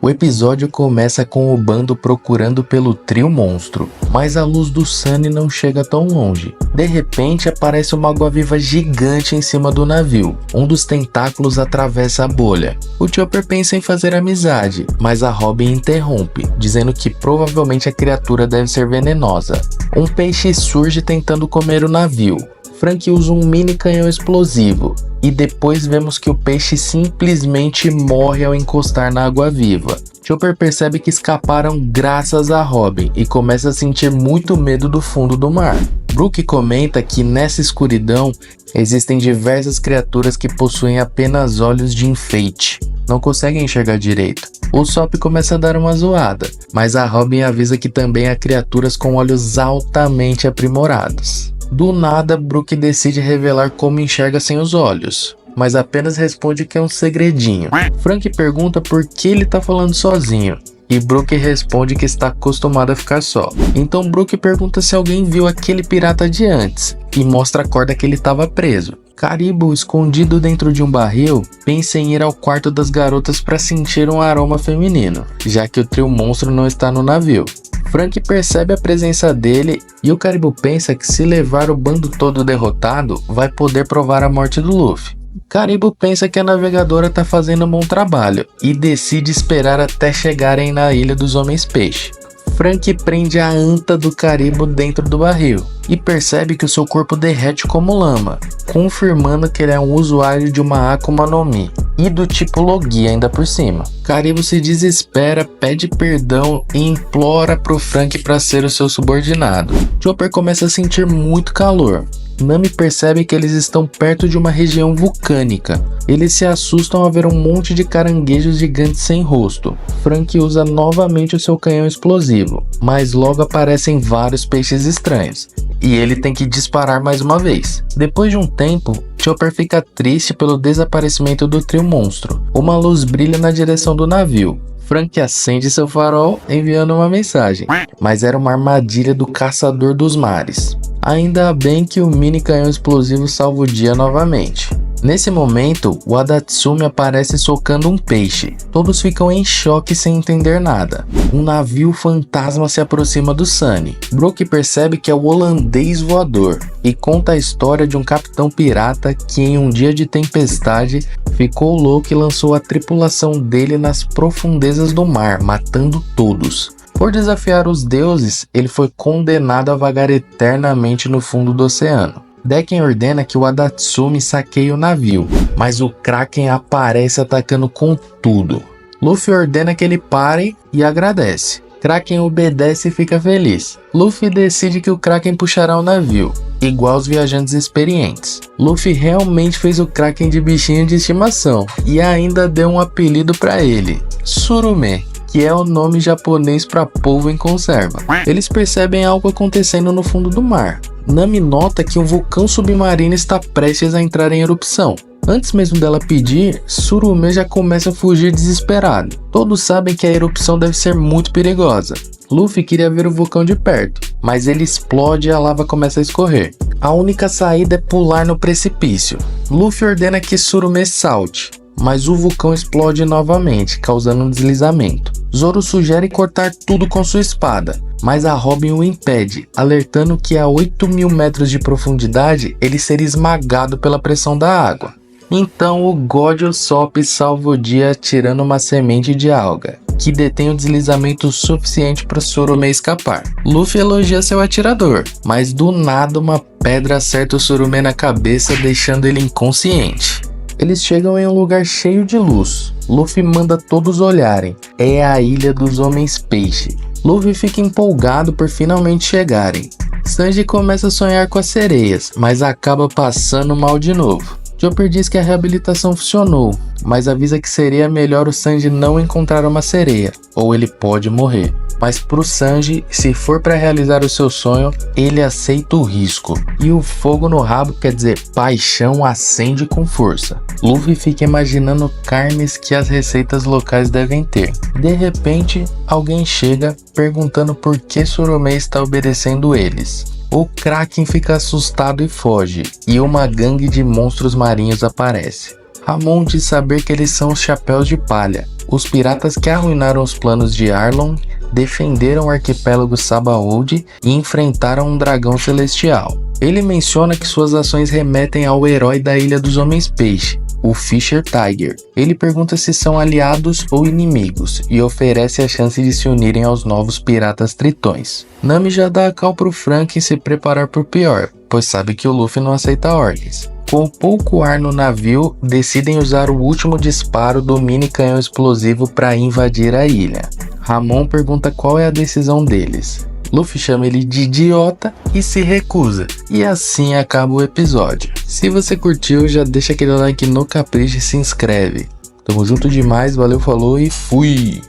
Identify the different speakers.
Speaker 1: O episódio começa com o bando procurando pelo trio monstro, mas a luz do Sunny não chega tão longe. De repente aparece uma água-viva gigante em cima do navio. Um dos tentáculos atravessa a bolha. O Chopper pensa em fazer amizade, mas a Robin interrompe, dizendo que provavelmente a criatura deve ser venenosa. Um peixe surge tentando comer o navio. Frank usa um mini canhão explosivo, e depois vemos que o peixe simplesmente morre ao encostar na água-viva. Chopper percebe que escaparam graças a Robin e começa a sentir muito medo do fundo do mar. Brook comenta que nessa escuridão existem diversas criaturas que possuem apenas olhos de enfeite, não conseguem enxergar direito. O Sop começa a dar uma zoada, mas a Robin avisa que também há criaturas com olhos altamente aprimorados. Do nada, Brook decide revelar como enxerga sem os olhos, mas apenas responde que é um segredinho. Frank pergunta por que ele tá falando sozinho, e Brook responde que está acostumado a ficar só. Então Brook pergunta se alguém viu aquele pirata de antes, e mostra a corda que ele estava preso. Caribou, escondido dentro de um barril, pensa em ir ao quarto das garotas para sentir um aroma feminino, já que o trio monstro não está no navio. Frank percebe a presença dele e o Caribou pensa que se levar o bando todo derrotado, vai poder provar a morte do Luffy. Caribou pensa que a navegadora está fazendo um bom trabalho e decide esperar até chegarem na Ilha dos Homens Peixe. Frank prende a anta do Caribou dentro do barril e percebe que o seu corpo derrete como lama, confirmando que ele é um usuário de uma Akuma no Mi e do tipo Logia ainda por cima. Caribou se desespera, pede perdão e implora pro Frank para ser o seu subordinado. Chopper começa a sentir muito calor. Nami percebe que eles estão perto de uma região vulcânica. Eles se assustam ao ver um monte de caranguejos gigantes sem rosto. Frank usa novamente o seu canhão explosivo, mas logo aparecem vários peixes estranhos, e ele tem que disparar mais uma vez. Depois de um tempo, Chopper fica triste pelo desaparecimento do trio monstro. Uma luz brilha na direção do navio. Frank acende seu farol enviando uma mensagem, mas era uma armadilha do Caçador dos Mares. Ainda bem que o mini canhão explosivo salva o dia novamente. Nesse momento, o Adatsumi aparece socando um peixe. Todos ficam em choque sem entender nada. Um navio fantasma se aproxima do Sunny. Brook percebe que é o holandês voador e conta a história de um capitão pirata que em um dia de tempestade ficou louco e lançou a tripulação dele nas profundezas do mar, matando todos. Por desafiar os deuses, ele foi condenado a vagar eternamente no fundo do oceano. Decken ordena que o Adatsumi saqueie o navio, mas o Kraken aparece atacando com tudo. Luffy ordena que ele pare e agradece. Kraken obedece e fica feliz. Luffy decide que o Kraken puxará o navio, igual os viajantes experientes. Luffy realmente fez o Kraken de bichinho de estimação e ainda deu um apelido para ele, Surume, que é o nome japonês para polvo em conserva. Eles percebem algo acontecendo no fundo do mar. Nami nota que um vulcão submarino está prestes a entrar em erupção. Antes mesmo dela pedir, Surume já começa a fugir desesperado. Todos sabem que a erupção deve ser muito perigosa. Luffy queria ver o vulcão de perto, mas ele explode e a lava começa a escorrer. A única saída é pular no precipício. Luffy ordena que Surume salte, mas o vulcão explode novamente, causando um deslizamento. Zoro sugere cortar tudo com sua espada, mas a Robin o impede, alertando que a 8.000 metros de profundidade ele seria esmagado pela pressão da água. Então o God Usopp salva o dia tirando uma semente de alga, que detém o deslizamento suficiente para Surume escapar. Luffy elogia seu atirador, mas do nada uma pedra acerta o Surume na cabeça, deixando ele inconsciente. Eles chegam em um lugar cheio de luz. Luffy manda todos olharem. É a Ilha dos Homens Peixe. Luffy fica empolgado por finalmente chegarem. Sanji começa a sonhar com as sereias, mas acaba passando mal de novo. Chopper diz que a reabilitação funcionou, mas avisa que seria melhor o Sanji não encontrar uma sereia, ou ele pode morrer. Mas pro Sanji, se for para realizar o seu sonho, ele aceita o risco. E o fogo no rabo, quer dizer, paixão, acende com força. Luffy fica imaginando carnes que as receitas locais devem ter. De repente, alguém chega perguntando por que Surume está obedecendo eles. O Kraken fica assustado e foge, e uma gangue de monstros marinhos aparece. Ramon diz saber que eles são os Chapéus de Palha, os piratas que arruinaram os planos de Arlong, defenderam o arquipélago Sabaody e enfrentaram um dragão celestial. Ele menciona que suas ações remetem ao herói da Ilha dos Homens-Peixe, o Fisher Tiger. Ele pergunta se são aliados ou inimigos e oferece a chance de se unirem aos novos piratas tritões. Nami já dá a cal pro Frank em se preparar por pior, pois sabe que o Luffy não aceita ordens. Com pouco ar no navio, decidem usar o último disparo do mini canhão explosivo para invadir a ilha. Ramon pergunta qual é a decisão deles. Luffy chama ele de idiota e se recusa. E assim acaba o episódio. Se você curtiu, já deixa aquele like no capricho e se inscreve. Tamo junto demais, valeu, falou e fui!